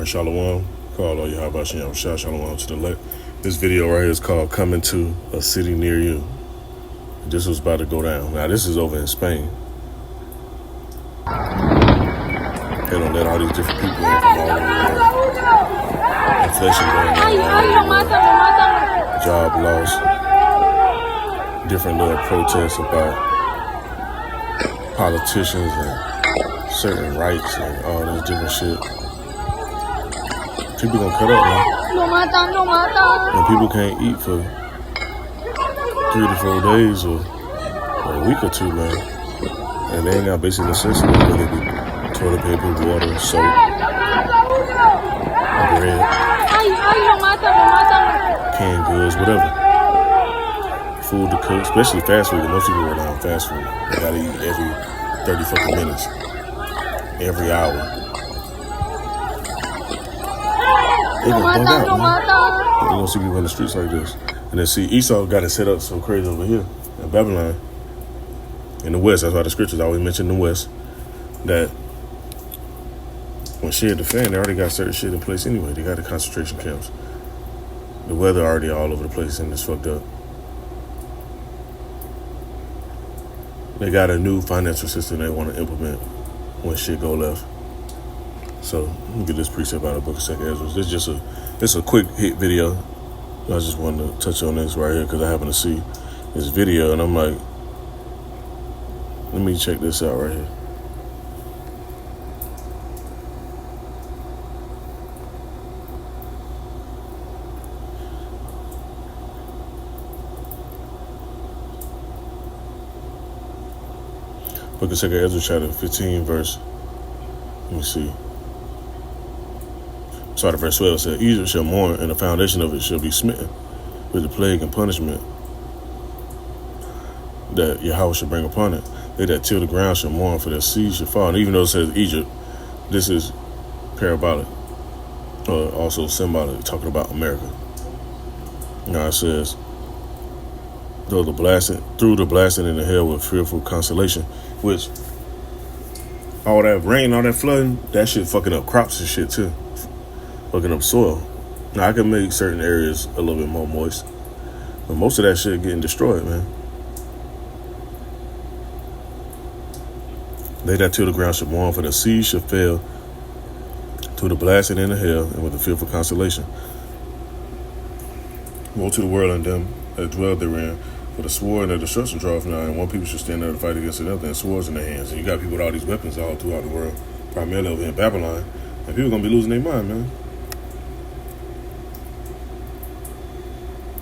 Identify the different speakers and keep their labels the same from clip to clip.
Speaker 1: Alright, Shalom. Call all you how about Shalom Shalom to the left. This video right here is called Coming to a City Near You. This was about to go down. Now this is over in Spain. They don't let all these different people in from all over the world. Inflation going on, job loss, different little protests about politicians and certain rights and all this different shit. People gonna cut up, man. And people can't eat for 3 to 4 days or a week or two, man. And they ain't got basic necessities, whether it be toilet paper, water, soap, bread, canned goods, whatever. Food to cook, especially fast food. Most people rely on fast food. They gotta eat every 30 fucking minutes, every hour. They gonna bug out, man. They gonna see people in the streets like this. And then see, Esau got it set up so crazy over here in Babylon, in the West. That's why the scriptures always mention the West. That when shit hit the fan, they already got certain shit in place anyway. They got the concentration camps. The weather already all over the place and it's fucked up. They got a new financial system they want to implement when shit go left. So let me get this precept out of the book of 2nd Ezra. This is a quick hit video. I just wanted to touch on this right here because I happen to see this video and I'm like, let me check this out right here. Book of 2nd Ezra chapter 15 verse, let me see. Start at verse 12. It said, Egypt shall mourn, and the foundation of it shall be smitten with the plague and punishment that Yahweh shall bring upon it. They that till the ground shall mourn, for their seed shall fall. And even though it says Egypt, this is parabolic, or also symbolic, talking about America. Now it says, through the blasting in the hell with fearful consolation, which all that rain, all that flooding, that shit fucking up crops and shit too. Fucking up soil. Now I can make certain areas a little bit more moist, but most of that shit getting destroyed, man. They that till the ground shall mourn, for the seed shall fail through the blasting in the hell and with the fearful consolation. Woe to the world and them that dwell therein, for the sword and the destruction draweth nigh, and one people should stand there to fight against another, and swords in their hands. And you got people with all these weapons all throughout the world, primarily over in Babylon, and people gonna be losing their mind, man.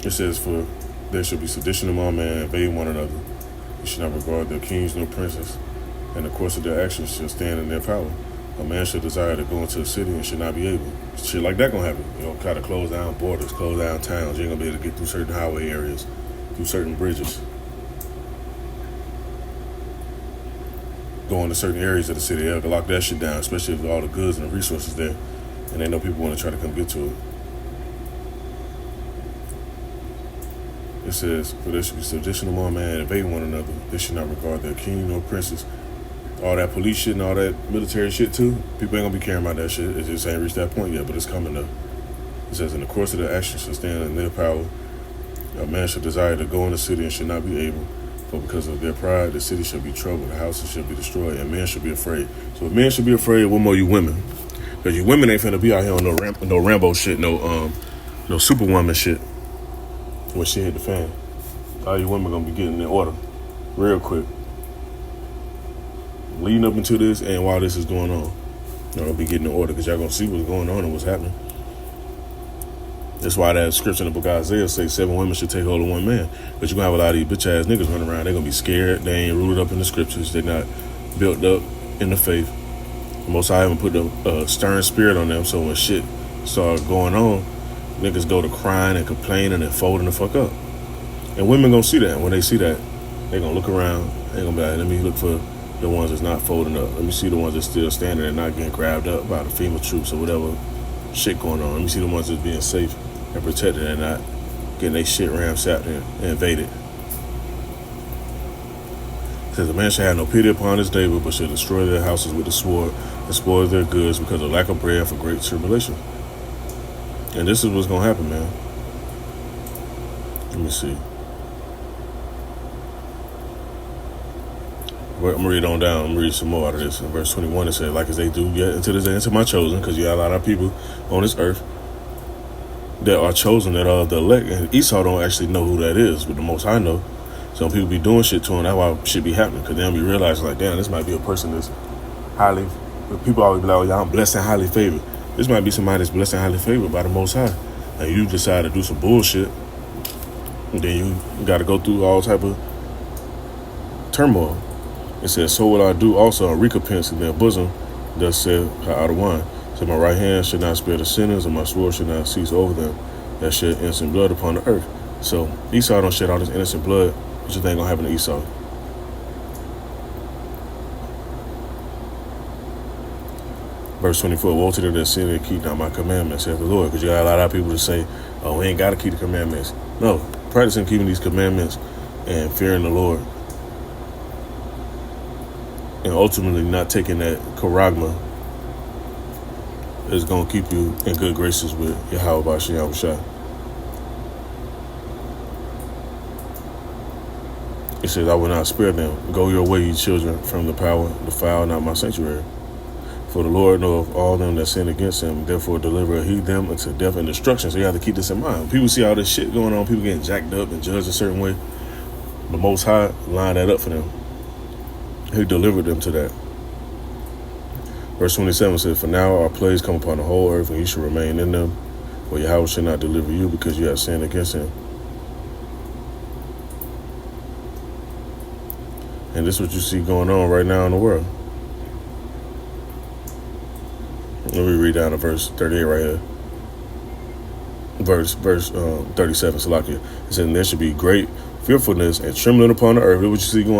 Speaker 1: It says, for there shall be sedition among men, invading one another. You should not regard their kings nor princes, and the course of their actions shall stand in their power. A man should desire to go into a city and should not be able. Shit like that gonna happen. You know, kind of close down borders, close down towns. You ain't gonna be able to get through certain highway areas, through certain bridges. Go into certain areas of the city, they'll lock that shit down, especially if all the goods and the resources there, and they know people want to try to come get to it. It says, for there should be sedition among man, invading one another. They should not regard their king nor princes. All that police shit and all that military shit too. People ain't gonna be caring about that shit. It just ain't reached that point yet, but it's coming up. It says, in the course of their actions shall stand in their power. A man should desire to go in the city and should not be able. For because of their pride, the city shall be troubled, the houses shall be destroyed, and men should be afraid. So if men should be afraid, what more you women? Because you women ain't finna be out here on no Rambo shit, no Superwoman shit. When shit hit the fan, all you women gonna be getting in order real quick. Leading up into this and while this is going on, y'all gonna be getting in order because y'all gonna see what's going on and what's happening. That's why that scripture in the book of Isaiah says 7 women should take hold of 1 man. But you're gonna have a lot of these bitch ass niggas running around. They're gonna be scared. They ain't rooted up in the scriptures. They're not built up in the faith. Most High haven't put a stern spirit on them. So when shit start going on, niggas go to crying and complaining and folding the fuck up. And women gonna see that. When they see that, they gonna look around. They gonna be like, let me look for the ones that's not folding up. Let me see the ones that's still standing and not getting grabbed up by the FEMA troops or whatever shit going on. Let me see the ones that's being safe and protected and not getting their shit ransacked and invaded. It says, a man shall have no pity upon his neighbor, but shall destroy their houses with the sword, and spoils their goods because of lack of bread for great tribulation. And this is what's going to happen, man. Let me see. I'm going to read on down. I'm going to read some more out of this. In verse 21, it says, like as they do yet until this day unto my chosen, because you got a lot of people on this earth that are chosen, that are the elect. And Esau don't actually know who that is, but the Most High know. Some people be doing shit to him. That's why shit be happening, because then we realize, like, damn, this might be a person that's highly, people always be like, oh, yeah, I'm blessed and highly favored. This might be somebody that's blessed and highly favored by the Most High. And you decide to do some bullshit, and then you got to go through all type of turmoil. It says, so will I do also a recompense in their bosom, thus said Pt1. So my right hand should not spare the sinners, and my sword should not cease over them that shed innocent blood upon the earth. So Esau don't shed all this innocent blood. What you think gonna happen to Esau? Verse 24, woe to them that sin and keep not my commandments, saith the Lord. Because you got a lot of people to say, oh, we ain't got to keep the commandments. No, practicing keeping these commandments and fearing the Lord, and ultimately not taking that charagma, is going to keep you in good graces with Yahweh B'Shem Yahushua. It says, I will not spare them. Go your way, ye children, from the power, defile not my sanctuary. For the Lord knoweth all them that sin against him, therefore deliver he them unto death and destruction. So you have to keep this in mind. People see all this shit going on, people getting jacked up and judged a certain way. The Most High lined that up for them. He delivered them to that. Verse 27 says, for now our plagues come upon the whole earth, and you shall remain in them. For Yahweh shall not deliver you, because you have sinned against him. And this is what you see going on right now in the world. Let me read down to verse 38 right here. Verse 37, Salakia. It says, there should be great fearfulness and trembling upon the earth. Look what you see going